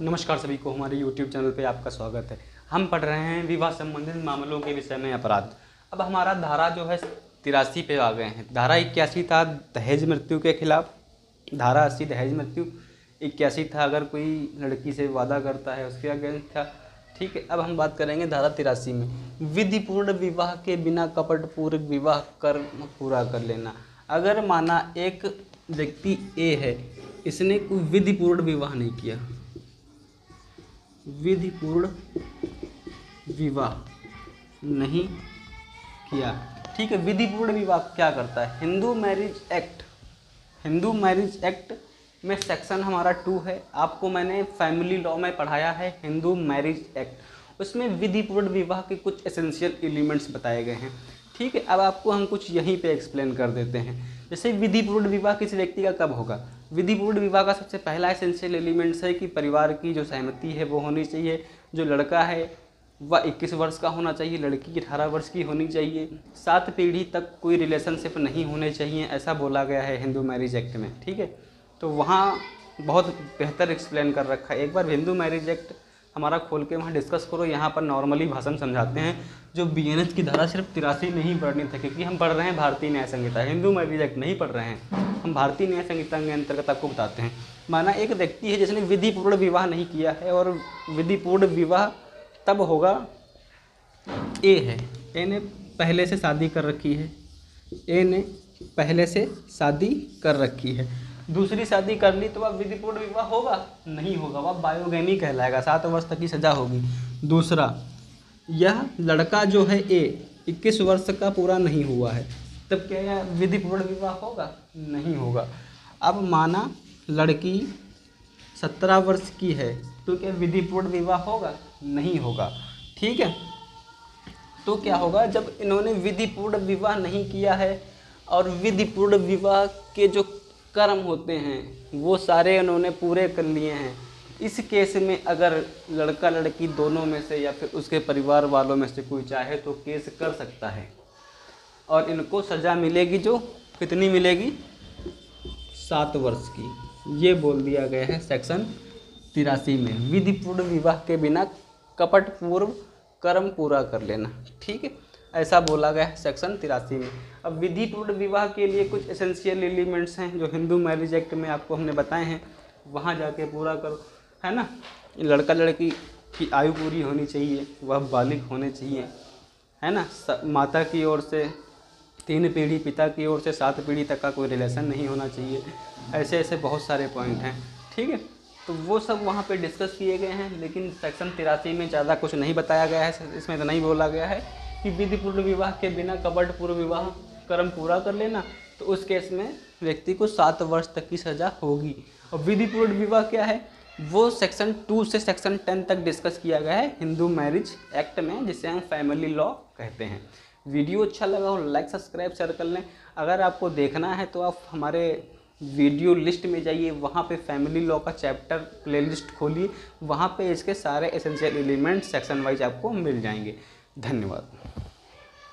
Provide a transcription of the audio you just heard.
नमस्कार सभी को, हमारे YouTube चैनल पे आपका स्वागत है। हम पढ़ रहे हैं विवाह संबंधित मामलों के विषय में अपराध। अब हमारा धारा जो है 83 पे आ गए हैं। धारा 81 था दहेज मृत्यु के खिलाफ, धारा 80 दहेज मृत्यु, 81 था अगर कोई लड़की से वादा करता है उसके अगेंस्ट था। ठीक है, अब हम बात करेंगे धारा 83 में विधिपूर्ण विवाह के बिना कपटपूर्वक विवाह कर पूरा कर लेना। अगर माना एक व्यक्ति ए है, इसने कोई विधिपूर्ण विवाह नहीं किया, विधिपूर्ण विवाह नहीं किया, ठीक है। विधिपूर्ण विवाह क्या करता है? हिंदू मैरिज एक्ट में सेक्शन हमारा 2 है। आपको मैंने फैमिली लॉ में पढ़ाया है हिंदू मैरिज एक्ट, उसमें विधिपूर्ण विवाह के कुछ एसेंशियल एलिमेंट्स बताए गए हैं। ठीक है, अब आपको हम कुछ यहीं पे एक्सप्लेन कर देते हैं। जैसे विधिपूर्ण विवाह किसी व्यक्ति का कब होगा? विधिपूर्ण विवाह का सबसे पहला एसेंशियल एलिमेंट्स है कि परिवार की जो सहमति है वो होनी चाहिए। जो लड़का है वह 21 वर्ष का होना चाहिए, लड़की 18 वर्ष की होनी चाहिए, 7 पीढ़ी तक कोई रिलेशनशिप नहीं होने चाहिए, ऐसा बोला गया है हिंदू मैरिज एक्ट में। ठीक है, तो वहाँ बहुत बेहतर एक्सप्लेन कर रखा है। एक बार हिंदू मैरिज एक्ट हमारा खोल के वहाँ डिस्कस करो, यहाँ पर नॉर्मली भाषण समझाते हैं। जो BNH की धारा सिर्फ 83 नहीं पढ़नी था, क्योंकि हम पढ़ रहे हैं भारतीय न्याय संहिता, हिंदू मैरिज एक्ट नहीं पढ़ रहे हैं हम। भारतीय न्याय संहिता के अंतर्गत आपको बताते हैं। माना एक व्यक्ति है जिसने विधिपूर्ण विवाह नहीं किया है, और विधिपूर्ण विवाह तब होगा, ए है, ए ने पहले से शादी कर रखी है, ए ने पहले से शादी कर रखी है, दूसरी शादी कर ली, तो वह विधिपूर्ण विवाह होगा? नहीं होगा, वह बायोगैमी कहलाएगा, 7 वर्ष तक की सज़ा होगी। दूसरा, यह लड़का जो है ए 21 वर्ष का पूरा नहीं हुआ है, तब क्या यह विधिपूर्ण विवाह होगा? नहीं होगा। अब माना लड़की 17 वर्ष की है, तो क्या विधिपूर्ण विवाह होगा? नहीं होगा। ठीक है, तो क्या होगा? जब इन्होंने विधिपूर्ण विवाह नहीं किया है और विधिपूर्ण विवाह के जो कर्म होते हैं वो सारे इन्होंने पूरे कर लिए हैं, इस केस में अगर लड़का लड़की दोनों में से या फिर उसके परिवार वालों में से कोई चाहे तो केस कर सकता है, और इनको सज़ा मिलेगी, जो कितनी मिलेगी? 7 वर्ष की। ये बोल दिया गया है सेक्शन 83 में, विधिपूर्ण विवाह के बिना कपटपूर्व कर्म पूरा कर लेना। ठीक है, ऐसा बोला गया है सेक्शन 83 में। अब विधिपूर्ण विवाह के लिए कुछ एसेंशियल एलिमेंट्स हैं जो हिंदू मैरिज एक्ट में आपको हमने बताए हैं, वहाँ जाके पूरा करो, है ना। लड़का लड़की की आयु पूरी होनी चाहिए, वह बालिग होने चाहिए, है ना। माता की ओर से 3 पीढ़ी, पिता की ओर से 7 पीढ़ी तक का कोई रिलेशन नहीं होना चाहिए। ऐसे ऐसे बहुत सारे पॉइंट हैं। ठीक है, तो वो सब वहाँ पे डिस्कस किए गए हैं, लेकिन सेक्शन 83 में ज़्यादा कुछ नहीं बताया गया है। इसमें तो नहीं बोला गया है कि विधिपूर्ण विवाह के बिना कपटपूर्व विवाह कर्म पूरा कर लेना, तो उस केस में व्यक्ति को 7 वर्ष तक की सज़ा होगी। और विधिपूर्ण विवाह क्या है, वो सेक्शन 2 से सेक्शन 10 तक डिस्कस किया गया है हिंदू मैरिज एक्ट में, जिसे हम फैमिली लॉ कहते हैं। वीडियो अच्छा लगा हो लाइक सब्सक्राइब शेयर कर लें। अगर आपको देखना है तो आप हमारे वीडियो लिस्ट में जाइए, वहाँ पे फैमिली लॉ का चैप्टर प्लेलिस्ट खोलिए, वहाँ पे इसके सारे एसेंशियल एलिमेंट्स सेक्शन वाइज आपको मिल जाएंगे। धन्यवाद।